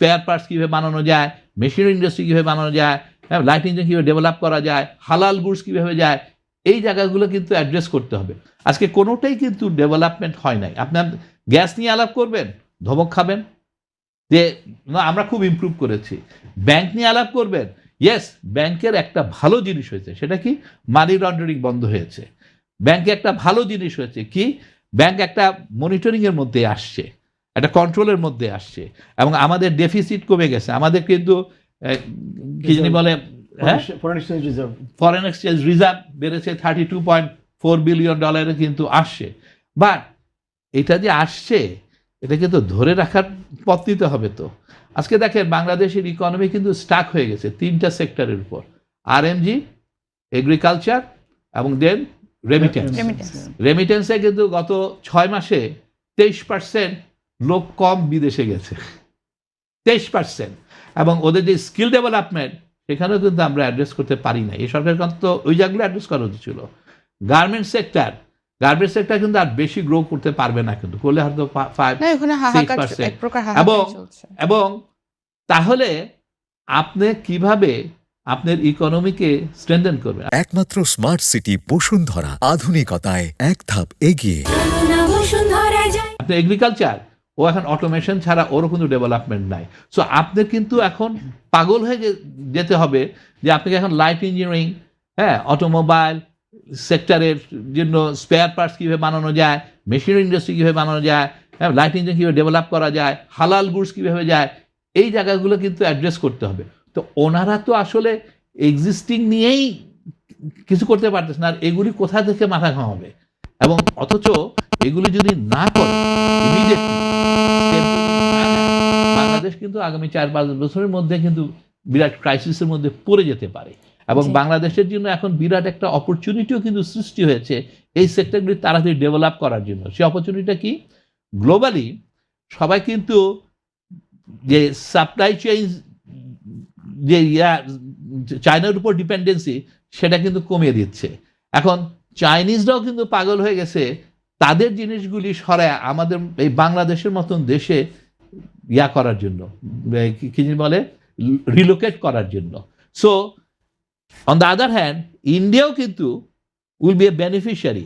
Spare parts কীভাবে বানানো যায়, মেশিনারি ইন্ডাস্ট্রি কীভাবে বানানো যায়, লাইট ইঞ্জিন কীভাবে ডেভেলপ করা যায়, হালাল গুডস কীভাবে যায়, এই জায়গাগুলো কিন্তু অ্যাড্রেস করতে হবে। আজকে কোনোটাই কিন্তু ডেভেলপমেন্ট হয় নাই। আপনার গ্যাস নিয়ে আলাপ করবেন, ধমক খাবেন যে না আমরা খুব ইমপ্রুভ করেছি। ব্যাংক নিয়ে আলাপ করবেন, ইয়েস ব্যাংকের একটা ভালো জিনিস হয়েছে, সেটা কি মানি লন্ডারিং বন্ধ হয়েছে। ব্যাংকে একটা ভালো জিনিস হয়েছে কি, ব্যাংক একটা মনিটরিংয়ের মধ্যে আসছে, একটা কন্ট্রোলের মধ্যে আসছে, এবং আমাদের ডেফিসিট কমে গেছে। আমাদের কিন্তু কি জানি বলে, ফরেন এক্সচেঞ্জ রিজার্ভ বেড়েছে $32.4 বিলিয়ন কিন্তু আসছে। বাট এটা যে আসছে এটাকে তো ধরে রাখার পথ নিতে হবে। তো আজকে দেখেন বাংলাদেশের ইকোনমি কিন্তু স্টাক হয়ে গেছে 3টা সেক্টরের উপর, আরএমজি, এগ্রিকালচার এবং দেন রেমিটেন্স। রেমিটেন্সে কিন্তু গত 6 মাসে 23% লোক কম বিদেশে গেছে, 23%। এবং ওদের যে স্কিল ডেভেলপমেন্ট সেখানেও কিন্তু আমরা অ্যাড্রেস করতে পারি না। এই সরকারের তো ওই জায়গাগুলো অ্যাড্রেস করা উচিত ছিল। গার্মেন্টস সেক্টর কিন্তু আর বেশি গ্রো করতে পারবে না, কিন্তু করলে হয়তো 5-6%। এবং তাহলে আপনি কিভাবে আপনার ইকোনমিকে স্ট্রেনথেন করবেন? একমাত্র স্মার্ট সিটি বসুন্ধরা, আধুনিকতায় এক ধাপ এগিয়ে। আপনি এগ্রিকালচার, ও এখন অটোমেশন ছাড়া ওরও কিন্তু ডেভেলপমেন্ট নাই। সো আপনার কিন্তু এখন পাগল হয়ে যেতে হবে যে আপনাকে এখন লাইট ইঞ্জিনিয়ারিং, অটোমোবাইল সেক্টরের জন্য স্পেয়ার পার্টস কীভাবে বানানো যায়, মেশিনারি ইন্ডাস্ট্রি কীভাবে বানানো যায়, লাইট ইঞ্জিন কীভাবে ডেভেলপ করা যায়, হালাল গুডস কীভাবে যায়, এই জায়গাগুলো কিন্তু অ্যাড্রেস করতে হবে। তো ওনারা তো আসলে এক্সিস্টিং নিয়েই কিছু করতে পারতেছে না, আর এগুলি কোথা থেকে মাথা ঘামাবে? এবং অথচ এগুলি যদি না করে বাংলাদেশ কিন্তু আগামী 4-5 বছরের মধ্যে কিন্তু বিরাট ক্রাইসিসের মধ্যে পড়ে যেতে পারে। এবং বাংলাদেশের জন্য এখন বিরাট একটা অপরচুনিটিও কিন্তু সৃষ্টি হয়েছে এই সেক্টরগুলি তাড়াতাড়ি ডেভেলপ করার জন্য। সেই অপরচুনিটিটা কি, গ্লোবালি সবাই কিন্তু যে সাপ্লাই চেইন যে চায়নার উপর ডিপেন্ডেন্সি সেটা কিন্তু কমিয়ে দিচ্ছে। এখন চাইনিজরাও কিন্তু পাগল হয়ে গেছে তাদের জিনিসগুলি সরায় আমাদের এই বাংলাদেশের মতন দেশে করার জন্য, কি বলে, রিলোকেট করার জন্য। So on the other hand ইন্ডিয়াও কিন্তু উইল বি এ বেনিফিশিয়ারি